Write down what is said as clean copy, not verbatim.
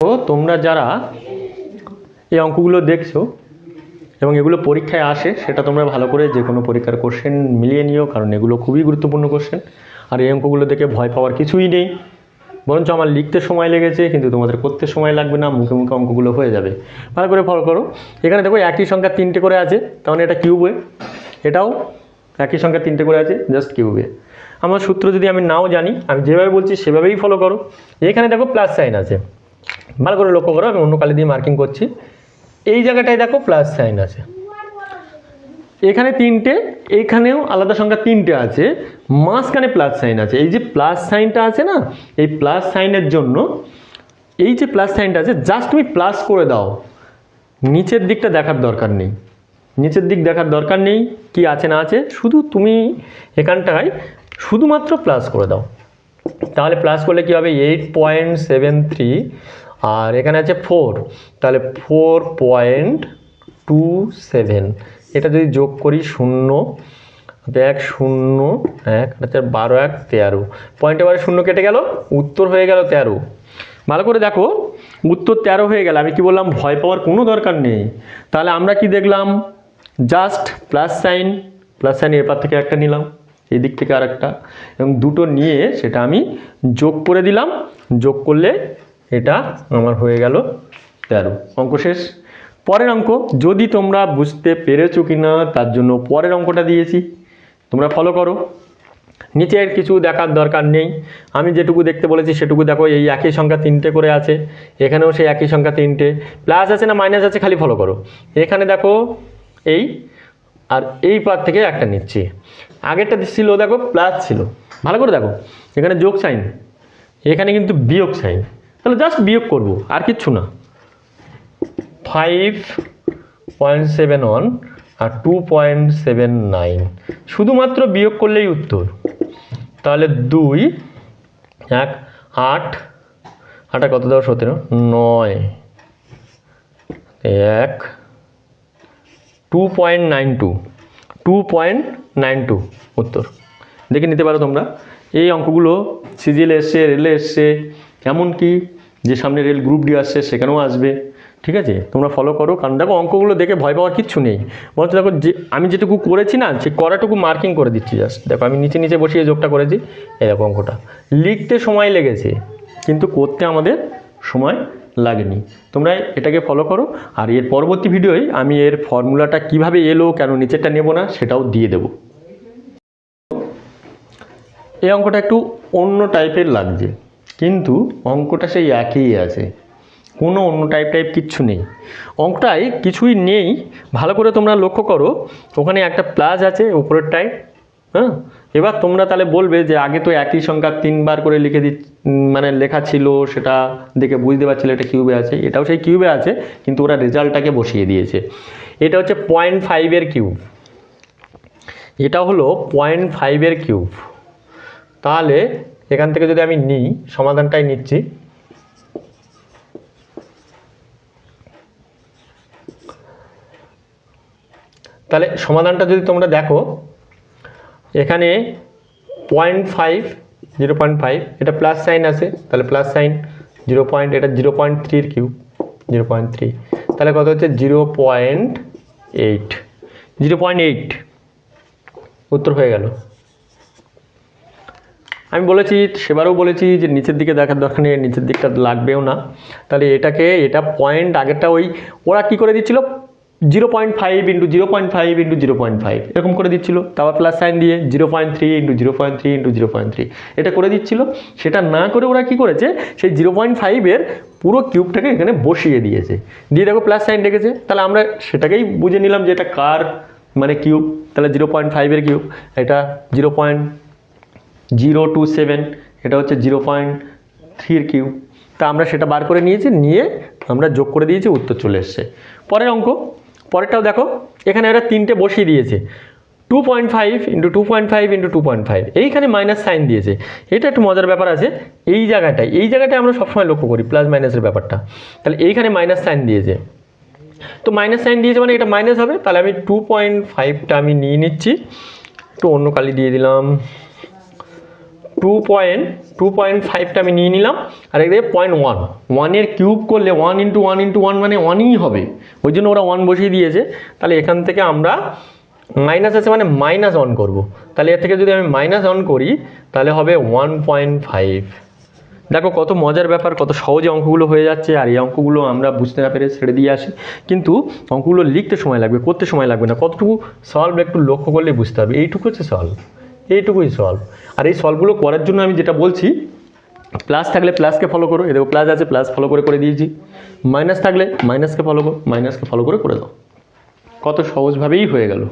তো তোমরা যারা এই অঙ্কগুলো দেখছো এবং এগুলো পরীক্ষায় আসে, সেটা তোমরা ভালো করে যে কোনো পরীক্ষার কোশ্চেন মিলিয়ে নিও, কারণ এগুলো খুবই গুরুত্বপূর্ণ কোশ্চেন। আর এই অঙ্কগুলো দেখে ভয় পাওয়ার কিছুই নেই, বরঞ্চ আমার লিখতে সময় লেগেছে কিন্তু তোমাদের করতে সময় লাগবে না, মুখে মুখে অঙ্কগুলো হয়ে যাবে। ভালো করে ফলো করো। এখানে দেখো একই সংখ্যা 3টে করে আছে, তার মানে এটা কিউবে, এটাও একই সংখ্যা 3টে করে আছে, জাস্ট কিউবে। আমার সূত্র যদি আমি নাও জানি, আমি যেভাবে বলছি সেভাবেই ফলো করো। এখানে দেখো প্লাস সাইন আছে, ভালো করে লক্ষ্য করো, আমি অন্য কালি দিয়ে মার্কিং করছি। এই জায়গাটায় দেখো প্লাস সাইন আছে, এখানে 3টে, এইখানেও আলাদা সংখ্যা 3টে আছে, মাঝখানে প্লাস সাইন আছে। এই যে প্লাস সাইনটা আছে না, এই প্লাস সাইনের জন্য এই যে প্লাস সাইনটা আছে, জাস্ট তুমি প্লাস করে দাও, নিচের দিকটা দেখার দরকার নেই, নিচের দিক দেখার দরকার নেই কি আছে না আছে, শুধু তুমি এখানটায় শুধুমাত্র প্লাস করে দাও। তাহলে প্লাস করলে কী হবে, 8.73, আর এখানে আছে 4, তাহলে 4.27। এটা যদি যোগ করি 0 1 0 1 আচ্ছা 12 1 13, পয়েন্টে বারে 0 কেটে গেল, উত্তর হয়ে গেল 13। ভালো করে দেখো, উত্তর 13 হয়ে গেল। আমি কি বললাম, ভয় পাওয়ার কোনো দরকার নেই। তাহলে আমরা কি দেখলাম, জাস্ট প্লাস সাইন এপার থেকে একটা নিলাম, এই দিক থেকে আর একটা, এবং দুটো নিয়ে সেটা আমি যোগ করে দিলাম, যোগ করলে এটা আমার হয়ে গেল 13। অঙ্ক শেষ। পরের অঙ্ক যদি তোমরা বুঝতে পেরেছো কি না তার জন্য পরের অঙ্কটা দিয়েছি, তোমরা ফলো করো। নিচে আর কিছু দেখার দরকার নেই, আমি যেটুকু দেখতে বলেছি সেটুকু দেখো। এই একই সংখ্যা 3টে করে আছে, এখানেও সেই একই সংখ্যা 3টে, প্লাস আছে না মাইনাস আছে খালি ফলো করো। এখানে দেখো এই, আর এই পার থেকে একটা নিচ্ছি, আগেরটা ছিল দেখো প্লাস ছিল, ভালো করে দেখো এখানে যোগ সাইন, এখানে কিন্তু বিয়োগ সাইন, তাহলে জাস্ট বিয়োগ করব আর কিচ্ছু না। 5.71 আর 2.79, শুধুমাত্র বিয়োগ করলেই উত্তর। তাহলে 2 1 8 8 কত দাও 17 9 1 2.92 উত্তর। দেখে নিতে পারো তোমরা। এই অঙ্কগুলো সিজিএল এসছে, রেলে এসছে, এমনকি যে সামনে রেল গ্রুপ ডি আসছে সেখানেও আসবে। ঠিক আছে, তোমরা ফলো করো, কারণ দেখো অঙ্কগুলো দেখে ভয় পাওয়ার কিচ্ছু নেই। বলতে দেখো যে আমি যেটুকু করেছি না, সে করাটুকু মার্কিং করে দিচ্ছি জাস্ট। দেখো আমি নিচে নিচে বসিয়ে যোগটা করেছি, এই দেখো অঙ্কটা লিখতে সময় লেগেছে কিন্তু করতে আমাদের সময় লাগেনি। তোমরা এটাকে ফলো করো, আর এর পরবর্তী ভিডিওয় আমি এর ফর্মুলাটা কিভাবে এলো, কেন নিচেরটা নেব না সেটাও দিয়ে দেব। এই অঙ্কটা একটু অন্য টাইপের লাগছে, কিন্তু অঙ্কটা সেই একই আছে, কোনো অন্য টাইপ কিচ্ছু নেই। অঙ্কটায় কিছুই নেই, ভালো করে তোমরা লক্ষ্য করো। ওখানে একটা প্লাস আছে উপরেরটায়, হ্যাঁ। এবার তোমরা তাহলে বলবে যে আগে তো একই সংখ্যা 3বার করে লিখে মানে লেখা ছিল, সেটা দেখে বুঝতে পারছিল এটা কিউবে আছে, এটাও সেই কিউবে আছে, কিন্তু ওরা রেজাল্টটাকে বসিয়ে দিয়েছে। এটা হচ্ছে 0.5 কিউব, এটা হলো 0.5 কিউব। তাহলে এখান থেকে যদি আমি নিই, সমাধানটাই নিচ্ছি, তাহলে সমাধানটা যদি তোমরা দেখো, এখানে 0.5 0.5, এটা প্লাস সাইন আছে, তাহলে প্লাস সাইন 0. এটা 0.3 কিউব, 0.3, তাহলে কত হচ্ছে 0.8 উত্তর হয়ে গেল। আমি বলেছি, সেবারও বলেছি যে নিচের দিকে দেখার দরকার নেই, নিচের দিকটা লাগবেও না। তাহলে এটা পয়েন্ট, আগেরটা ওই ওরা কী করে দিচ্ছিল, 0.5 × 0.5 × 0.5 এরকম করে দিচ্ছিল, তারপর প্লাস সাইন দিয়ে 0.3 × 0.3 × 0.3 এটা করে দিচ্ছিল। সেটা না করে ওরা কি করেছে, সেই 0.5-এর পুরো কিউবটাকে এখানে বসিয়ে দিয়েছে, দিয়ে দেখো প্লাস সাইন রেখেছে। তাহলে আমরা সেটাকেই বুঝে নিলাম যে এটা কার মানে কিউব, তাহলে 0.5-এর কিউব, এটা 0.027, এটা হচ্ছে 0.3-এর কিউব। তা আমরা সেটা বার করে নিয়েছি, নিয়ে আমরা যোগ করে দিয়েছি, উত্তর চলে এসছে। পরের অঙ্ক, পরেরটাও দেখো, এখানে এরা 3টে বসিয়ে দিয়েছে, 2.5 × 2.5 × 2.5, এইখানে মাইনাস সাইন দিয়েছে। এটা একটু মজার ব্যাপার আছে, এই জায়গাটায় আমরা সবসময় লক্ষ্য করি প্লাস মাইনাসের ব্যাপারটা। তাহলে এইখানে মাইনাস সাইন দিয়েছে, তো মাইনাস সাইন দিয়েছে মানে এটা মাইনাস হবে। তাহলে আমি 2.5টা আমি নিয়ে নিচ্ছি, একটু অন্য কালি দিয়ে দিলাম, 2.5টা আমি নিয়ে নিলাম, আর এদিকে 0.1, 1-এর কিউব করলে 1 × 1 × 1 মানে 1ই হবে, ওই জন্য ওরা 1 বসিয়ে দিয়েছে। তাহলে এখান থেকে আমরা মাইনাস আছে মানে মাইনাস 1 করবো, তাহলে এর থেকে যদি আমি মাইনাস 1 করি তাহলে হবে 1.5। দেখো কত মজার ব্যাপার, কত সহজে অঙ্কগুলো হয়ে যাচ্ছে। আর এই অঙ্কগুলো আমরা বুঝতে না পেরে ছেড়ে দিয়ে আসি, কিন্তু অঙ্কগুলো লিখতে সময় লাগবে, করতে সময় লাগবে না। কতটুকু সলভ একটু লক্ষ্য করলে বুঝতে হবে, এইটুকু হচ্ছে সলভ, এইটুকুই সলভ। আর এই সলভগুলো করার জন্য আমি যেটা বলছি, প্লাস থাকলে প্লাসকে ফলো করো, এদের প্লাস আছে প্লাস ফলো করে দিয়েছি, মাইনাস থাকলে মাইনাসকে ফলো করো, মাইনাসকে ফলো করে দাও, কত সহজভাবেই হয়ে গেল।